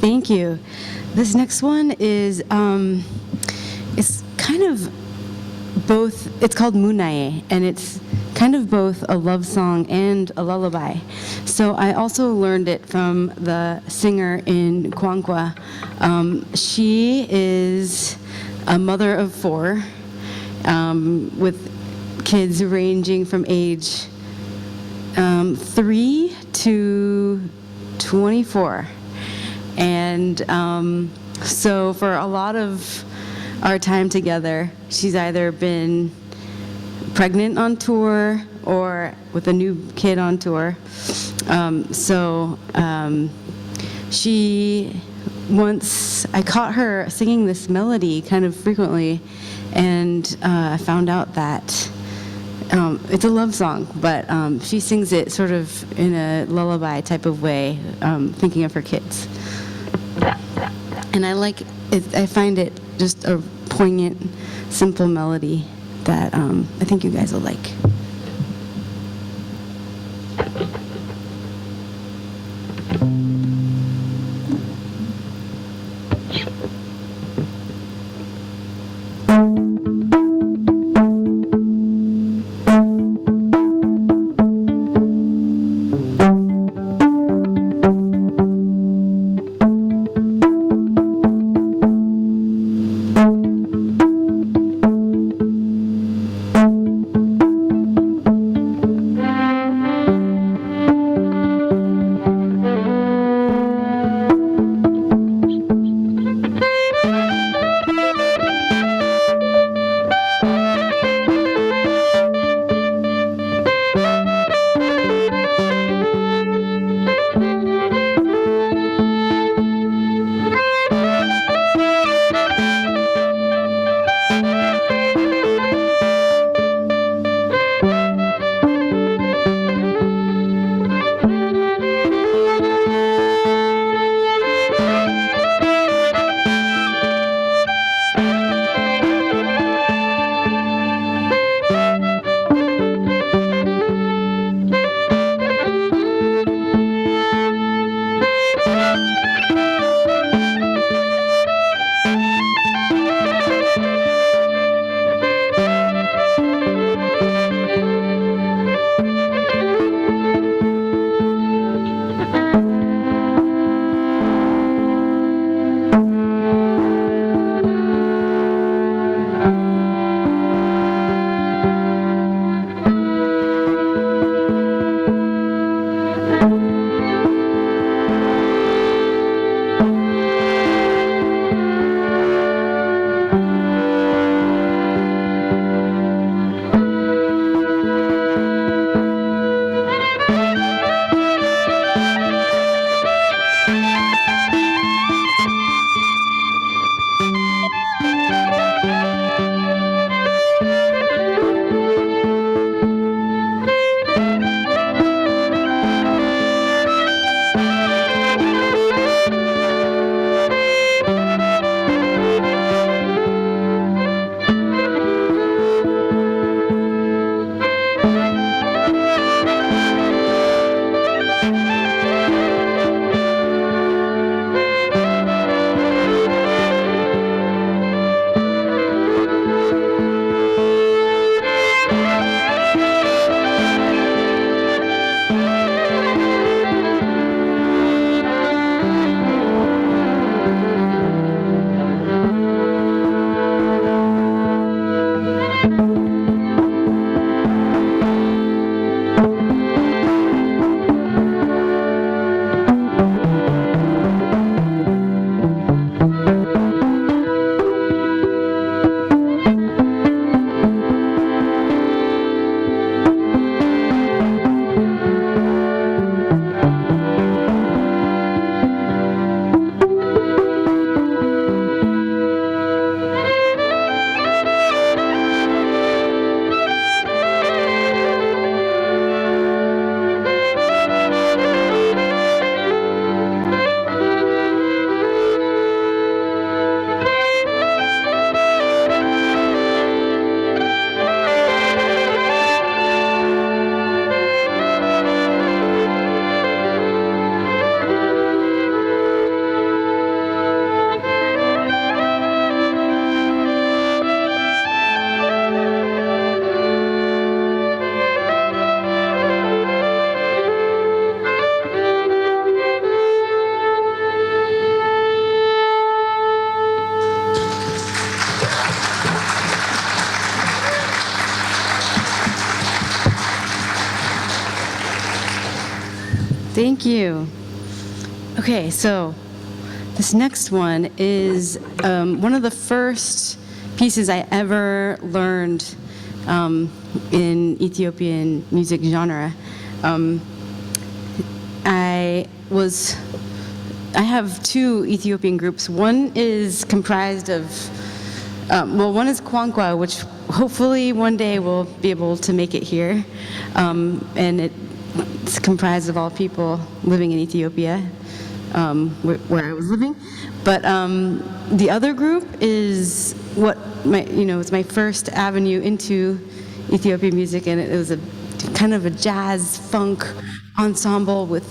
Thank you. This next one is, it's kind of both, it's called Munae, and it's kind of both a love song and a lullaby. So I also learned it from the singer in Kwankwa. She is a mother of 4 with kids ranging from age 3 to 24. And so for a lot of our time together, she's either been pregnant on tour or with a new kid on tour. She once, I caught her singing this melody kind of frequently, and I found out that it's a love song, but she sings it sort of in a lullaby type of way, thinking of her kids. And I like it, I find it just a poignant, simple melody that I think you guys will like. Thank you. Okay, so this next one is one of the first pieces I ever learned in Ethiopian music genre. I have two Ethiopian groups. One is comprised of, one is Kwankwa, which hopefully one day we'll be able to make it here. And it's comprised of all people living in Ethiopia, where I was living. But the other group is it's my first avenue into Ethiopian music, and it was a kind of a jazz funk ensemble with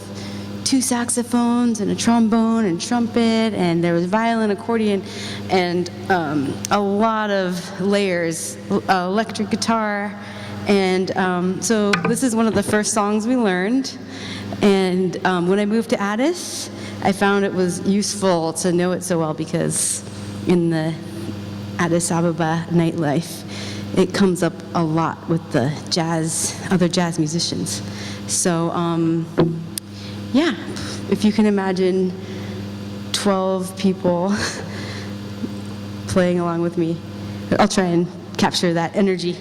two saxophones and a trombone and trumpet, and there was violin, accordion, and a lot of layers, electric guitar. And so this is one of the first songs we learned. And when I moved to Addis, I found it was useful to know it so well because in the Addis Ababa nightlife, it comes up a lot with the other jazz musicians. So yeah, if you can imagine 12 people playing along with me, I'll try and capture that energy.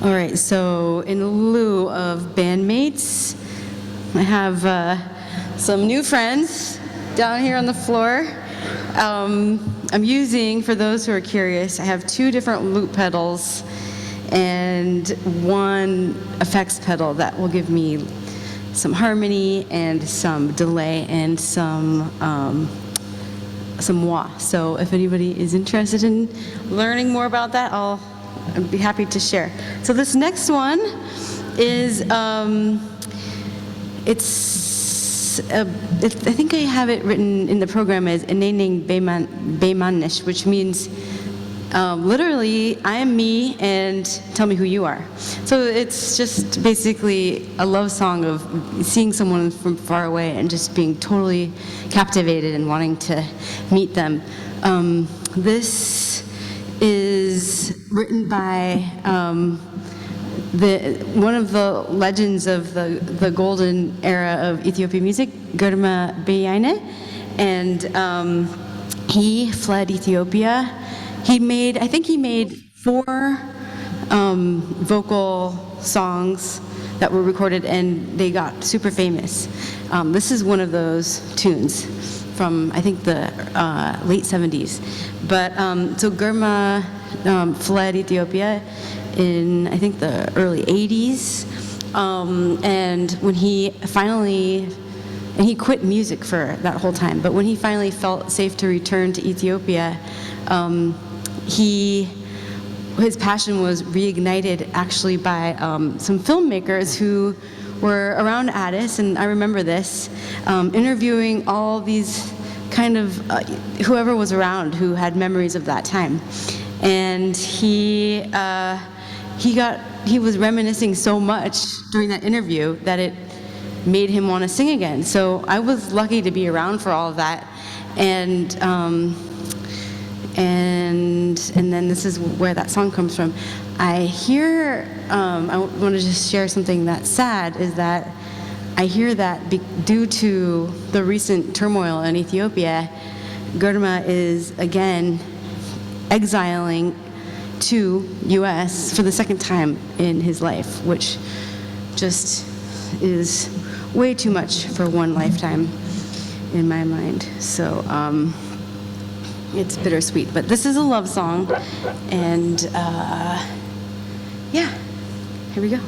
All right, so in lieu of bandmates, I have some new friends down here on the floor. I'm using, for those who are curious, I have 2 different loop pedals and 1 effects pedal that will give me some harmony and some delay and some wah. So if anybody is interested in learning more about that, I'd be happy to share. So this next one is, I think I have it written in the program as Enening Beimanish, which means literally, I am me and tell me who you are. So it's just basically a love song of seeing someone from far away and just being totally captivated and wanting to meet them. This is written by one of the legends of the golden era of Ethiopian music, Girma Beyaine, and he fled Ethiopia. I think he made 4 vocal songs that were recorded, and they got super famous. This is one of those tunes from, I think, the late 70s. But so Girma fled Ethiopia in, I think, the early 80s. And when he finally, and he quit music for that whole time, but when he finally felt safe to return to Ethiopia, his passion was reignited actually by some filmmakers who were around Addis, and I remember this, interviewing all these kind of whoever was around who had memories of that time. And he was reminiscing so much during that interview that it made him want to sing again. So I was lucky to be around for all of that, and then this is where that song comes from. I want to just share something that's sad, is that I hear that due to the recent turmoil in Ethiopia, Girma is again exiling to U.S. for the second time in his life, which just is way too much for one lifetime in my mind. So it's bittersweet, but this is a love song, and yeah, here we go.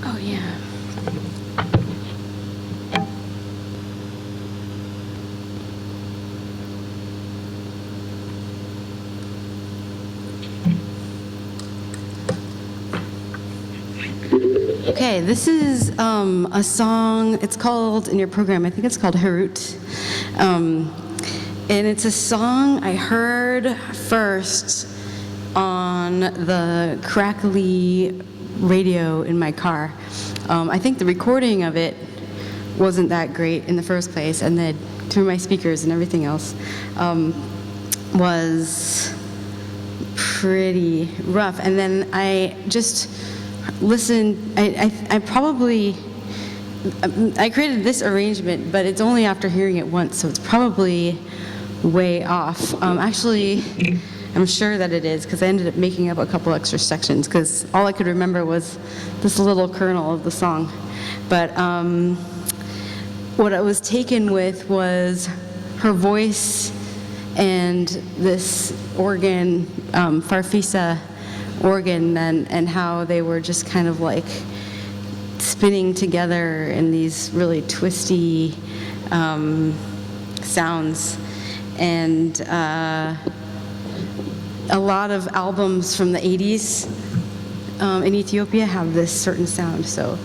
Oh, yeah. Okay, this is a song. It's called, in your program, I think it's called Harut. And it's a song I heard first on the crackly radio in my car. I think the recording of it wasn't that great in the first place, and then through my speakers and everything else was pretty rough. And then I just listened. I created this arrangement, but it's only after hearing it once, so it's probably way off. Actually, I'm sure that it is, because I ended up making up a couple extra sections, because all I could remember was this little kernel of the song. But what I was taken with was her voice and this organ, farfisa organ, and how they were just kind of like spinning together in these really twisty sounds. And a lot of albums from the 80s in Ethiopia have this certain sound. So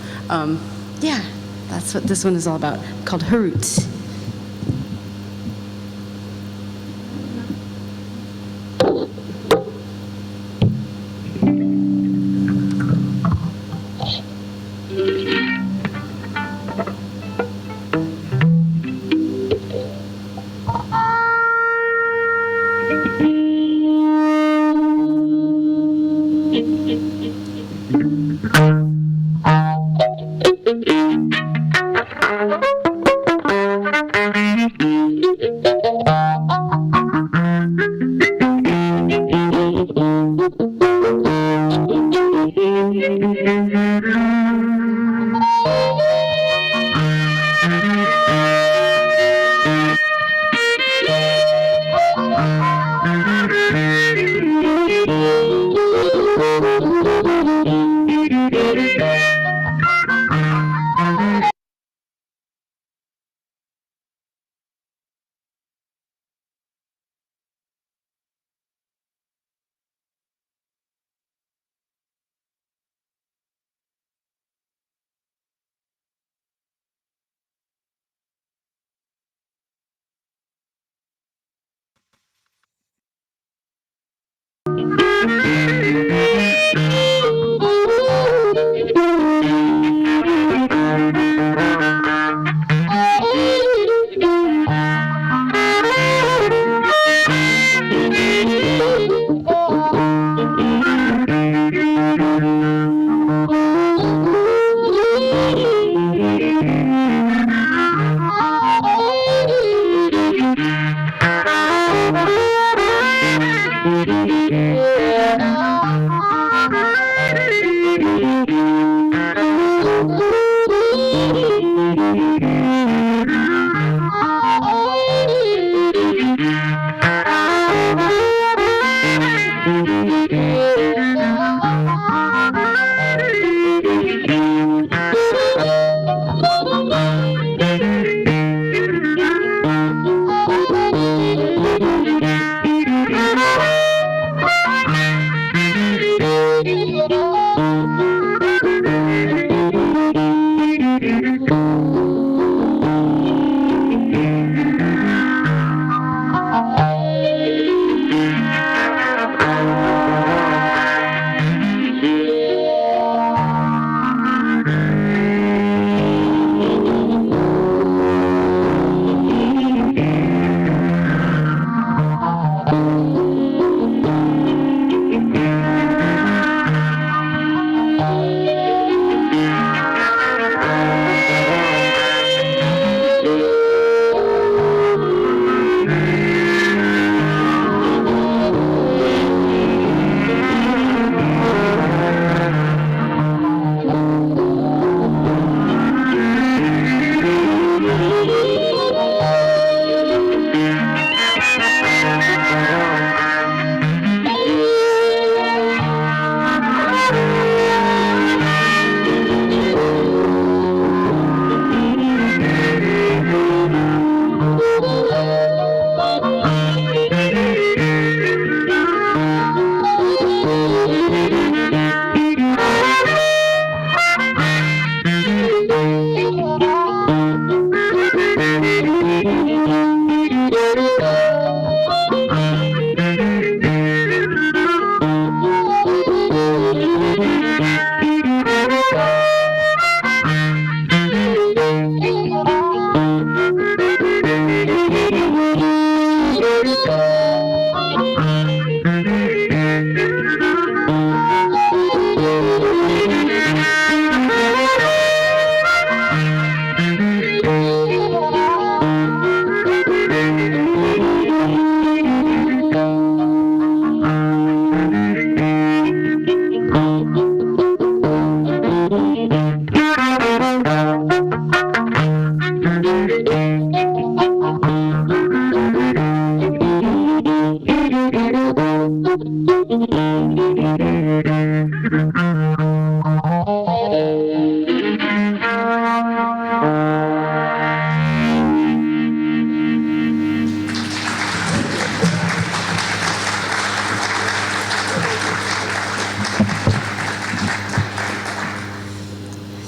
yeah, that's what this one is all about, called Harut.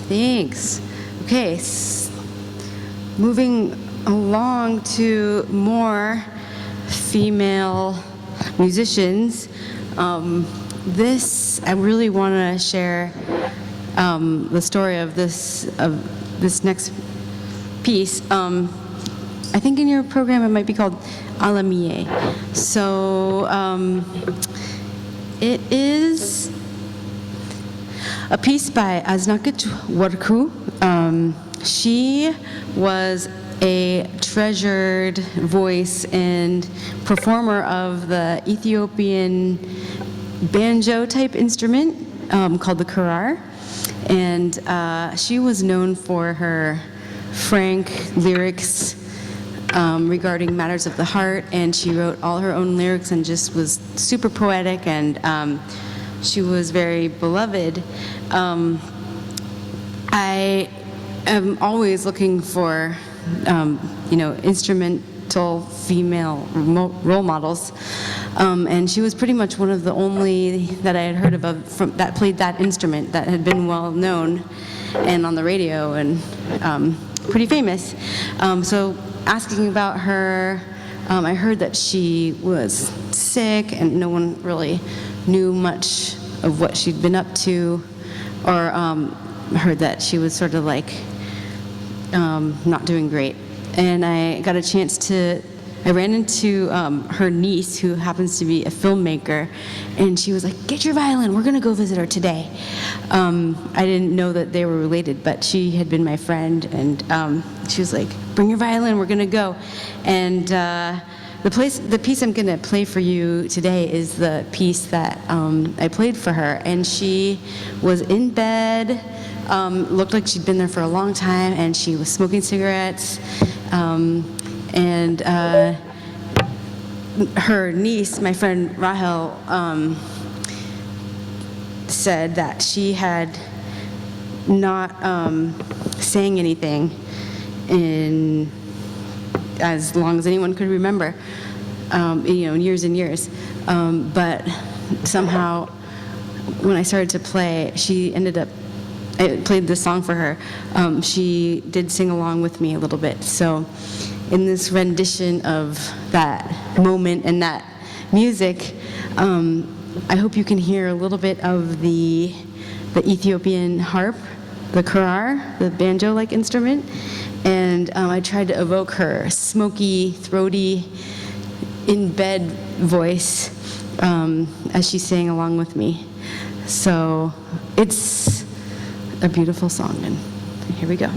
Thanks. Okay, moving along to more female musicians. I really want to share the story of this next piece. I think in your program it might be called Alamiye. So it is a piece by Aznakit Warku. She was a treasured voice and performer of the Ethiopian banjo-type instrument called the karar. And she was known for her frank lyrics regarding matters of the heart, and she wrote all her own lyrics and just was super poetic, and she was very beloved. I am always looking for, instrumental female role models, and she was pretty much one of the only that I had heard of that played that instrument that had been well known and on the radio and pretty famous. So asking about her, I heard that she was sick and no one really knew much of what she'd been up to, or heard that she was sort of like not doing great. And I got a chance I ran into her niece, who happens to be a filmmaker, and she was like, "Get your violin, we're gonna go visit her today." I didn't know that they were related, but she had been my friend, and she was like, "Bring your violin, we're gonna go." And the piece I'm gonna play for you today is the piece that I played for her, and she was in bed, looked like she'd been there for a long time, and she was smoking cigarettes. And her niece, my friend Rahel, said that she had not sang anything in as long as anyone could remember, years and years. But somehow, when I started to play, I played this song for her. She did sing along with me a little bit. So in this rendition of that moment and that music, I hope you can hear a little bit of the Ethiopian harp, the karar, the banjo-like instrument. And I tried to evoke her smoky, throaty, in-bed voice as she sang along with me. So it's a beautiful song, and here we go.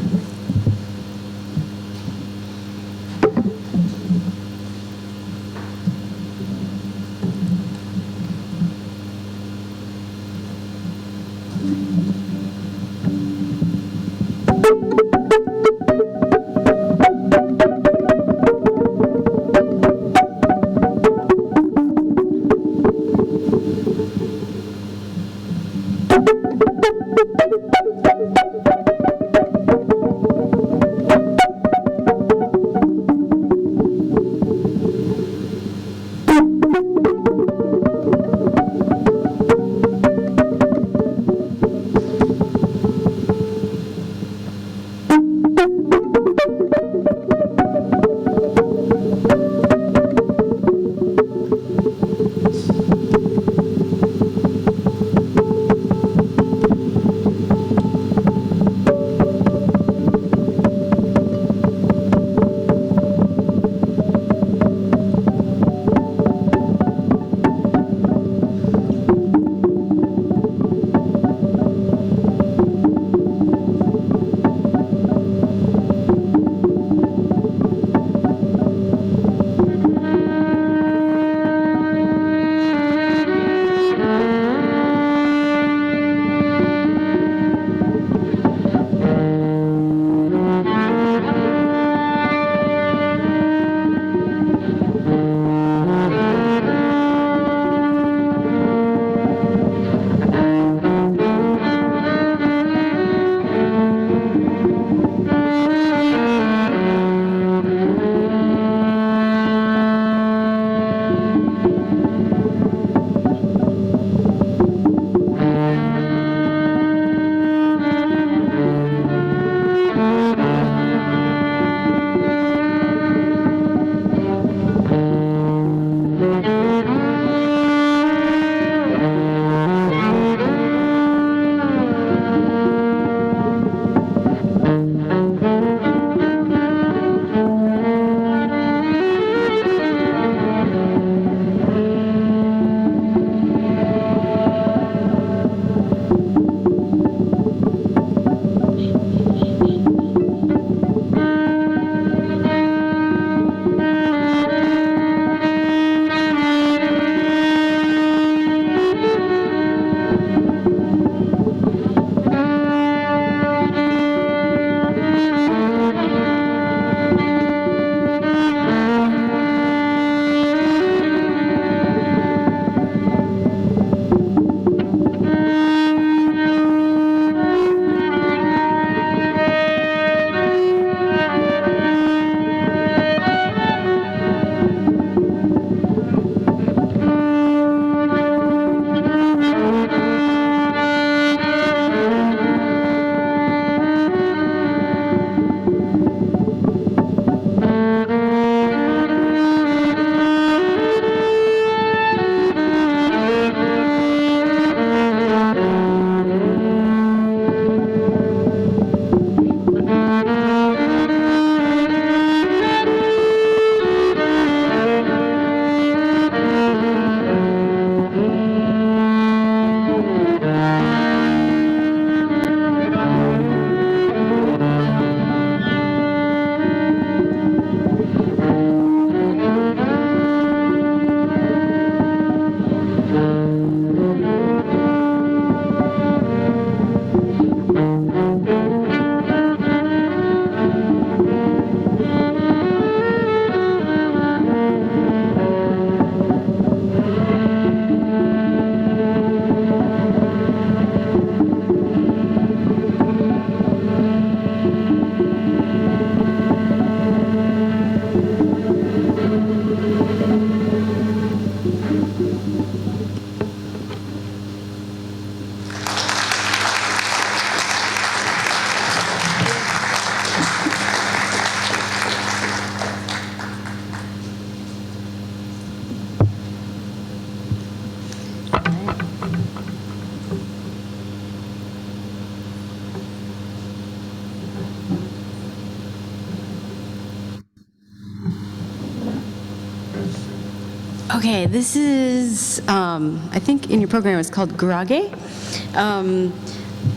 Okay, this is, I think in your program it's called Gurage.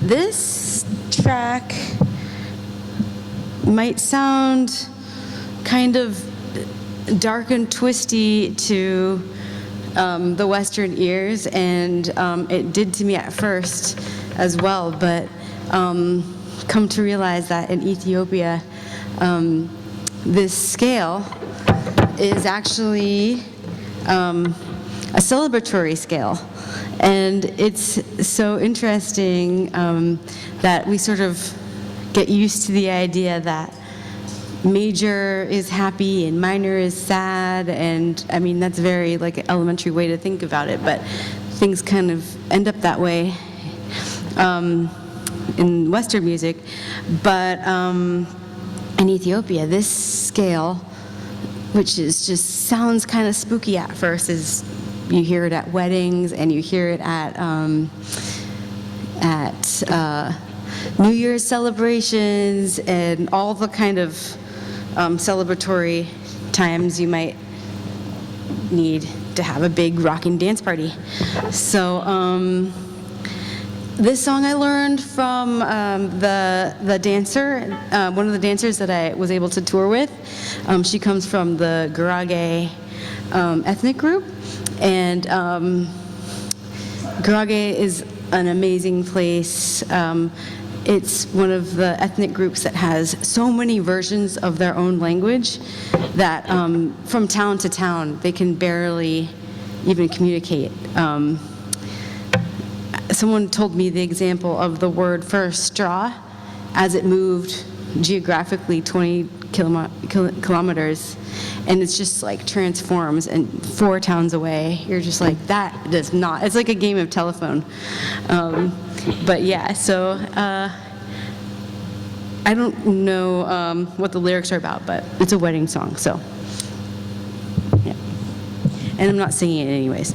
This track might sound kind of dark and twisty to the Western ears, and it did to me at first as well, but come to realize that in Ethiopia, this scale is actually a celebratory scale. And it's so interesting that we sort of get used to the idea that major is happy and minor is sad, and I mean that's a very like an elementary way to think about it, but things kind of end up that way in Western music. But in Ethiopia, this scale, which is just sounds kind of spooky at first, is you hear it at weddings and you hear it at New Year's celebrations and all the kind of celebratory times you might need to have a big rocking dance party. So this song I learned from the dancer, one of the dancers that I was able to tour with. She comes from the Gurage ethnic group, and Gurage is an amazing place. It's one of the ethnic groups that has so many versions of their own language that from town to town they can barely even communicate. Someone told me the example of the word for straw as it moved geographically 20 kilometers, and it's just like transforms, and 4 towns away you're just like, that does not, it's like a game of telephone. But yeah, so I don't know what the lyrics are about, but it's a wedding song, so yeah. And I'm not singing it anyways.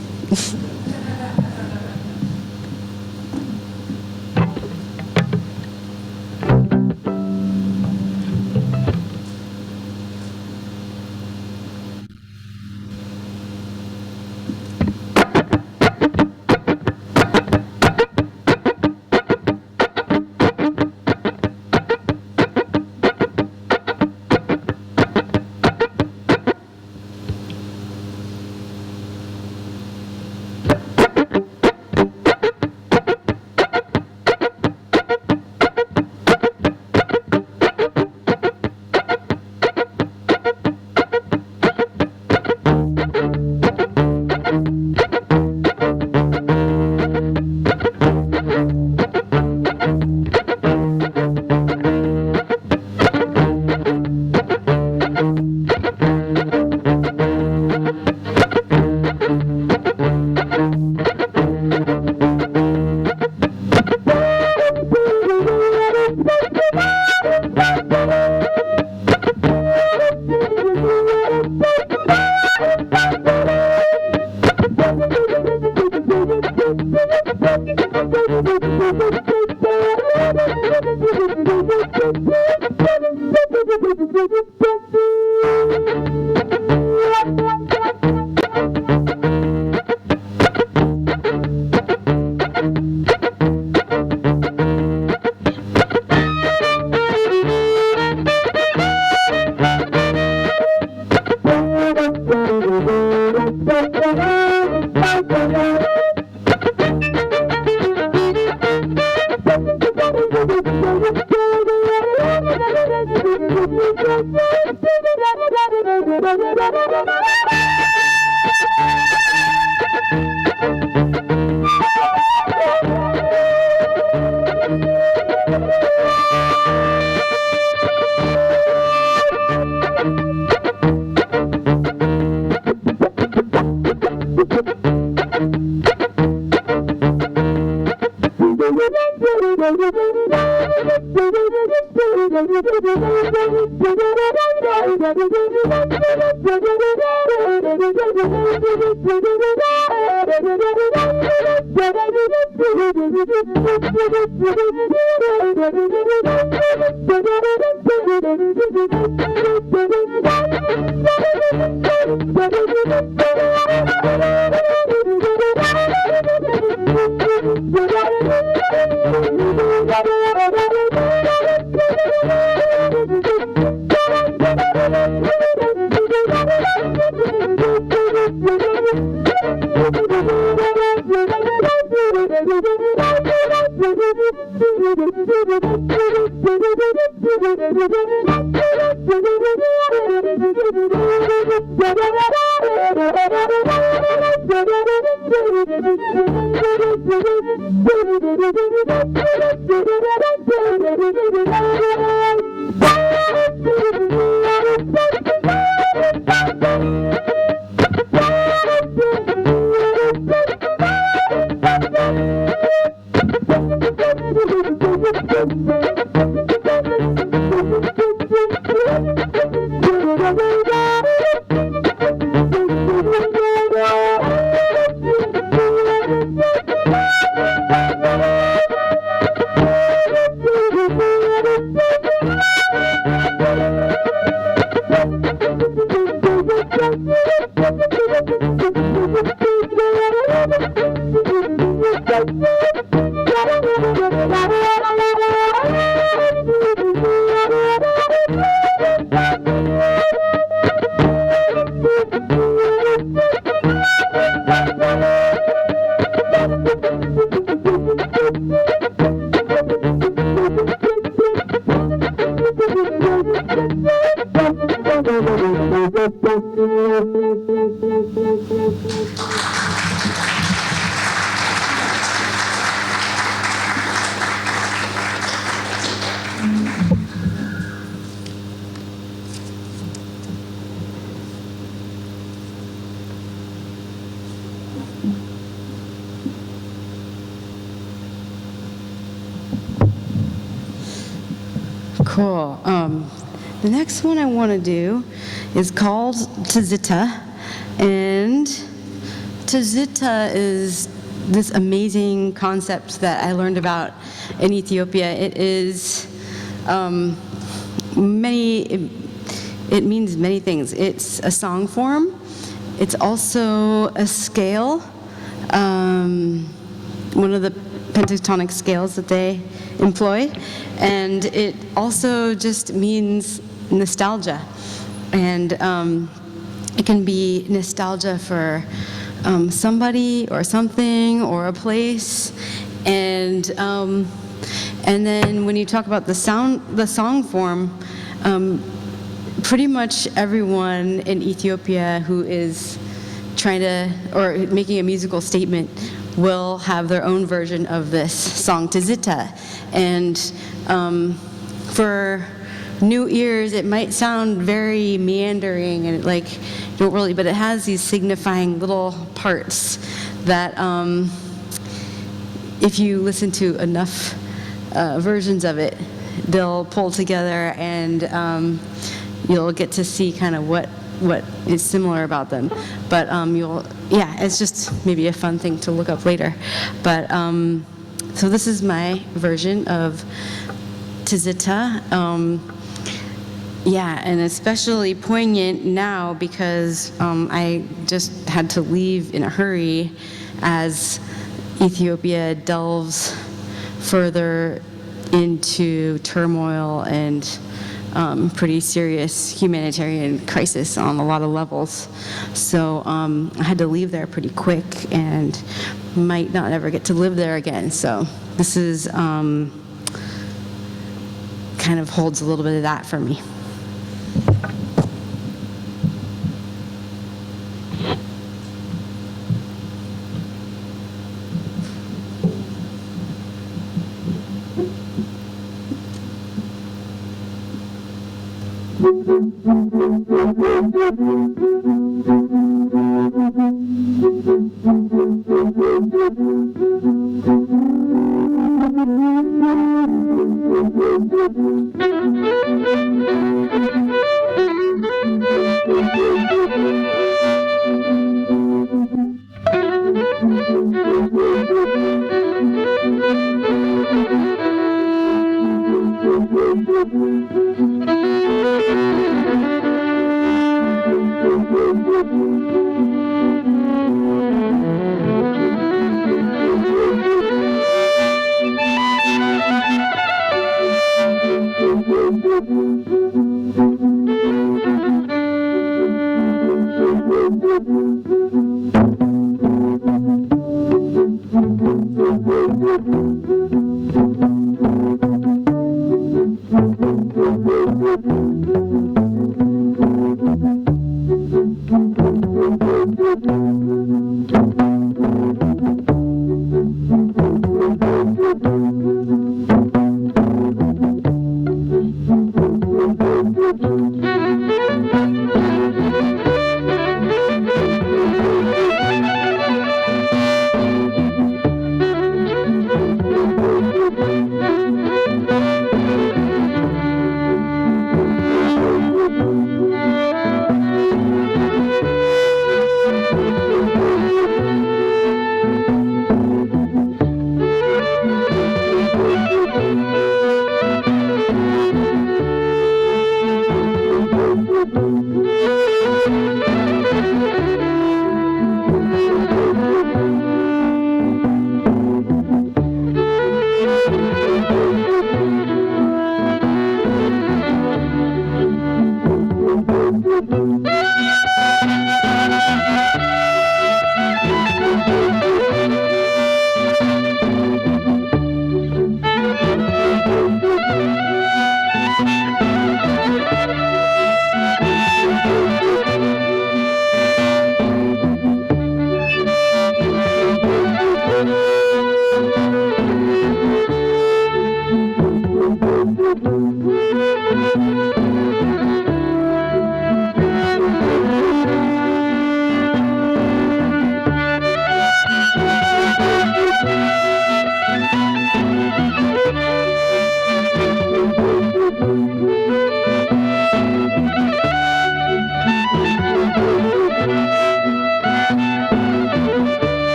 Cool. The next one I want to do is called Tzita, and Tzita is this amazing concept that I learned about in Ethiopia. It is it means many things. It's a song form. It's also a scale, one of the pentatonic scales that they employ, and it also just means nostalgia. And it can be nostalgia for somebody or something or a place, and then when you talk about the song form, pretty much everyone in Ethiopia who is trying to, or making a musical statement, will have their own version of this song, Tzita. And for new ears, it might sound very meandering and like, don't really, but it has these signifying little parts that if you listen to enough versions of it, they'll pull together, and you'll get to see kind of what is similar about them. But it's just maybe a fun thing to look up later. But so this is my version of Tzita. And especially poignant now because I just had to leave in a hurry as Ethiopia delves further into turmoil and pretty serious humanitarian crisis on a lot of levels. So I had to leave there pretty quick and might not ever get to live there again. So this is kind of holds a little bit of that for me.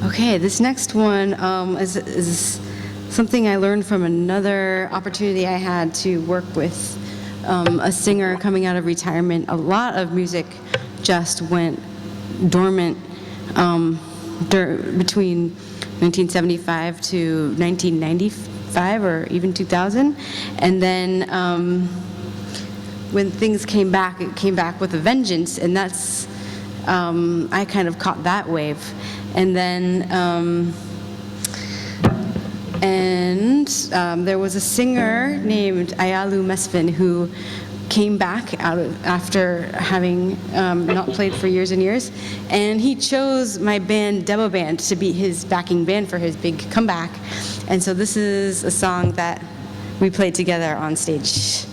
Okay, this next one is something I learned from another opportunity I had to work with a singer coming out of retirement. A lot of music just went dormant between 1975 to 1995 or even 2000. And then when things came back, it came back with a vengeance, and that's, I kind of caught that wave. And then, there was a singer named Ayalu Mesfin who came back after having not played for years and years, and he chose my band, Demo Band, to be his backing band for his big comeback. And so this is a song that we played together on stage.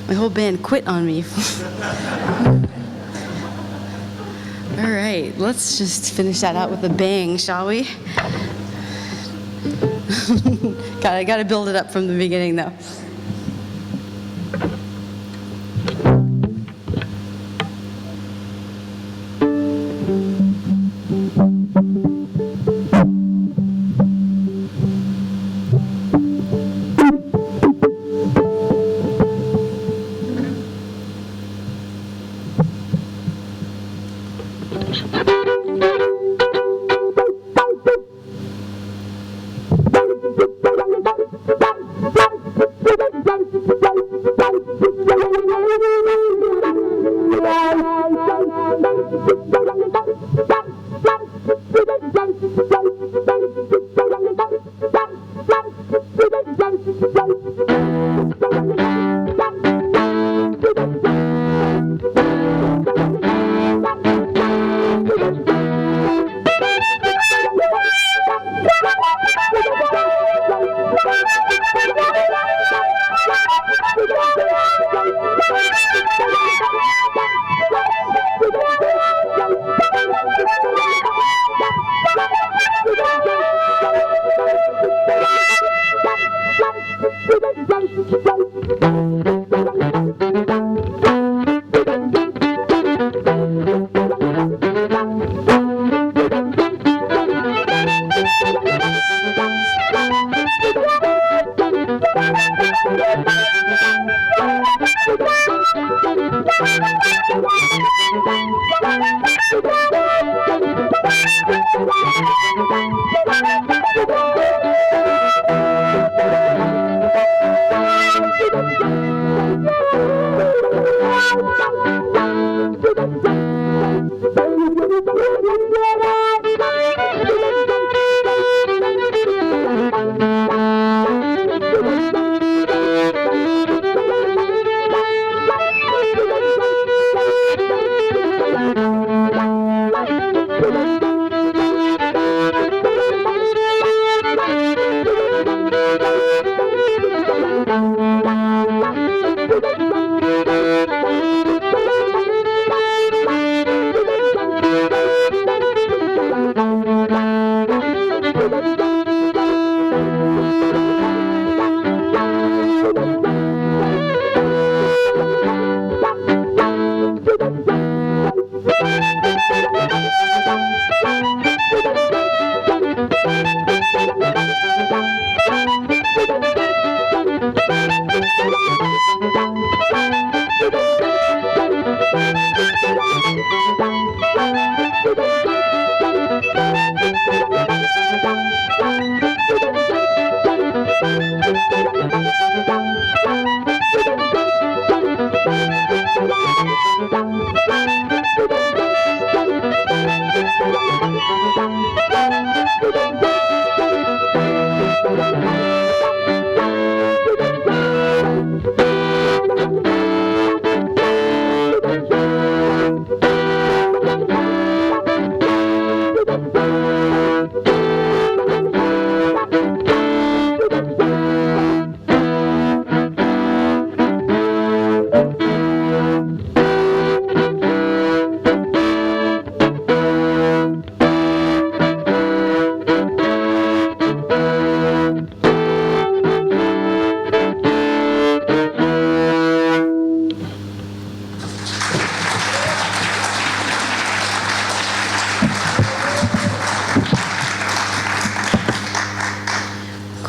My whole band quit on me. All right, let's just finish that out with a bang, shall we? I gotta build it up from the beginning, though.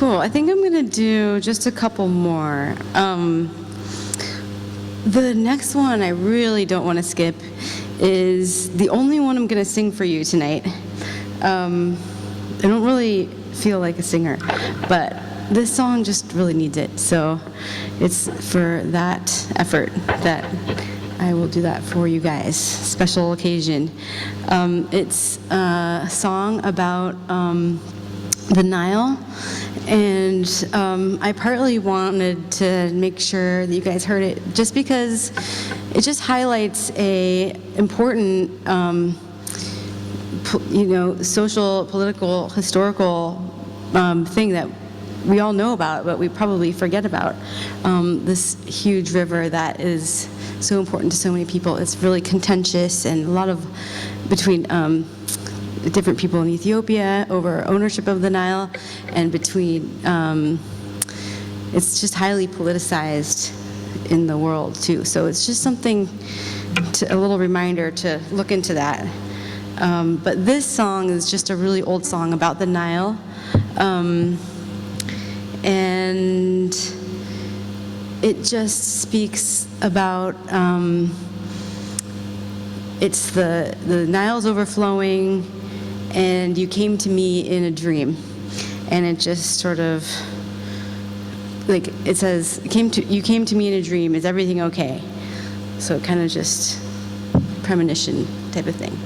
Cool. I think I'm going to do just a couple more. The next one I really don't want to skip is the only one I'm going to sing for you tonight. I don't really feel like a singer, but this song just really needs it. So it's for that effort that I will do that for you guys. Special occasion. It's a song about the Nile, and I partly wanted to make sure that you guys heard it just because it just highlights a important social, political, historical thing that we all know about, but we probably forget about. This huge river that is so important to so many people. It's really contentious, and a lot of between different people in Ethiopia over ownership of the Nile, and between it's just highly politicized in the world too. So it's just something, a little reminder to look into that. But this song is just a really old song about the Nile, and it just speaks about it's the Nile's overflowing, and you came to me in a dream, and it just sort of like it says, you came to me in a dream. Is everything okay? So kind of just premonition type of thing.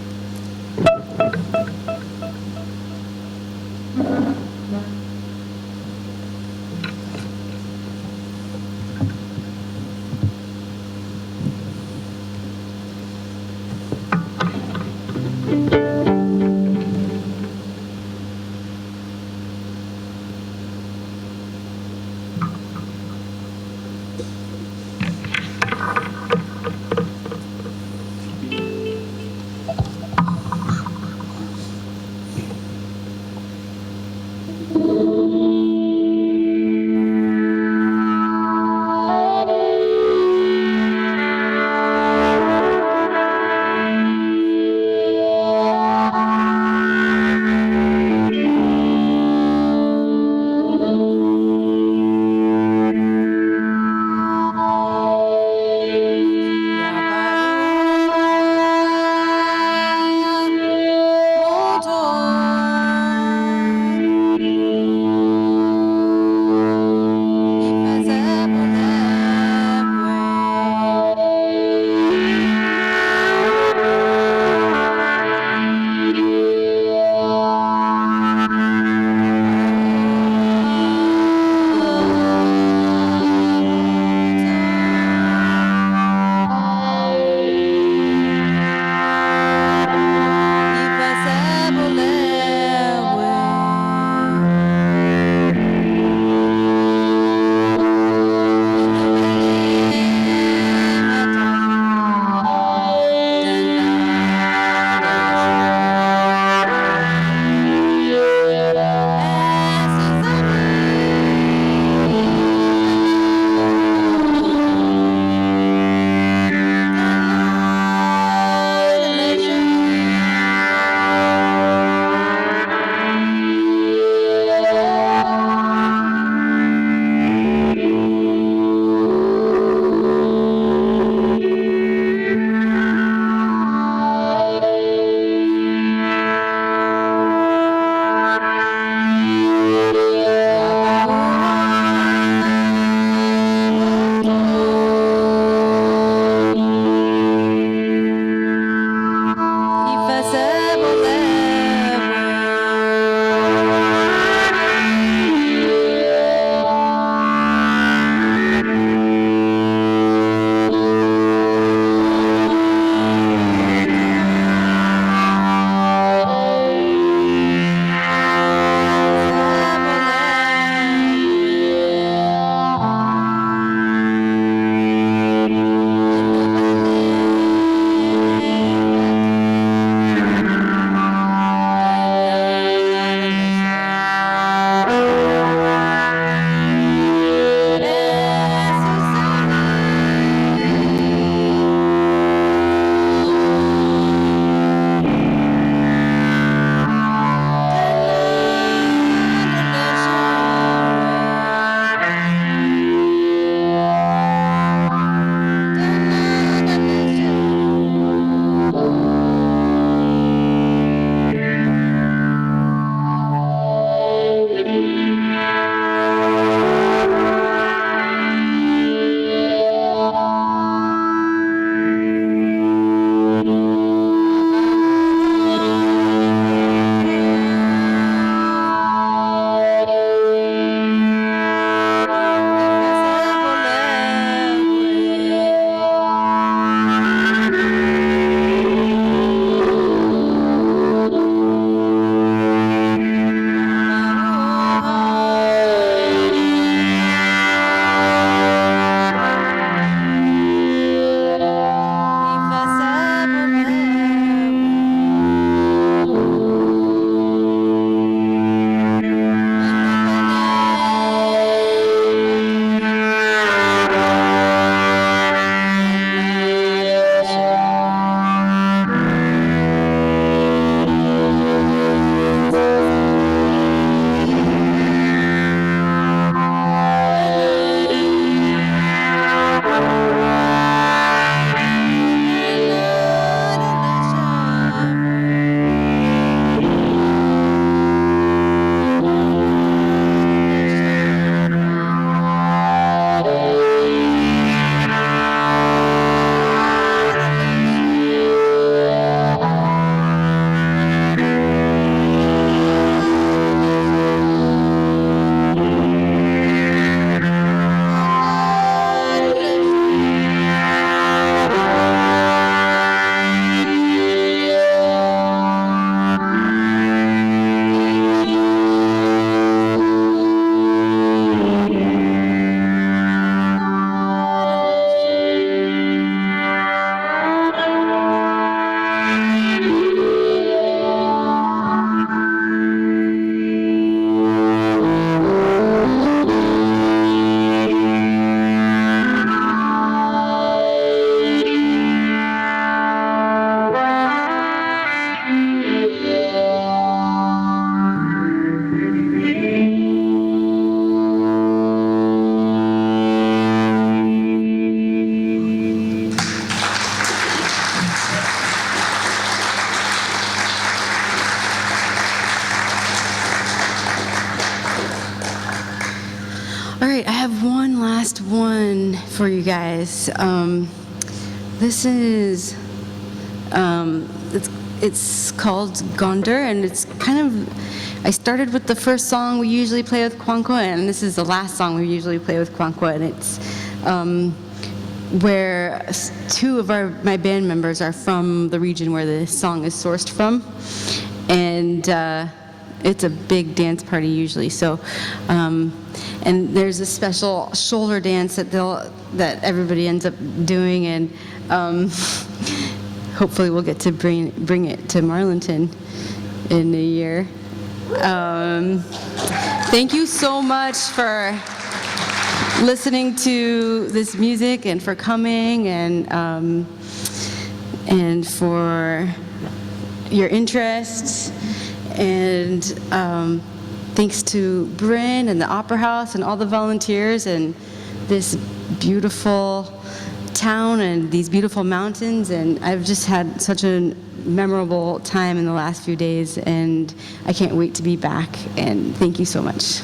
right, I have one last one for you guys. This is, it's called Gondar, and it's kind of, I started with the first song we usually play with Kwankwa, and this is the last song we usually play with Kwankwa, and it's where two of my band members are from the region where the song is sourced from, and it's a big dance party usually. So, and there's a special shoulder dance that everybody ends up doing, and hopefully we'll get to bring it to Marlinton in a year. Thank you so much for listening to this music and for coming and for your interest, and thanks to Bryn and the Opera House and all the volunteers and this beautiful town and these beautiful mountains, and I've just had such a memorable time in the last few days, and I can't wait to be back, and thank you so much.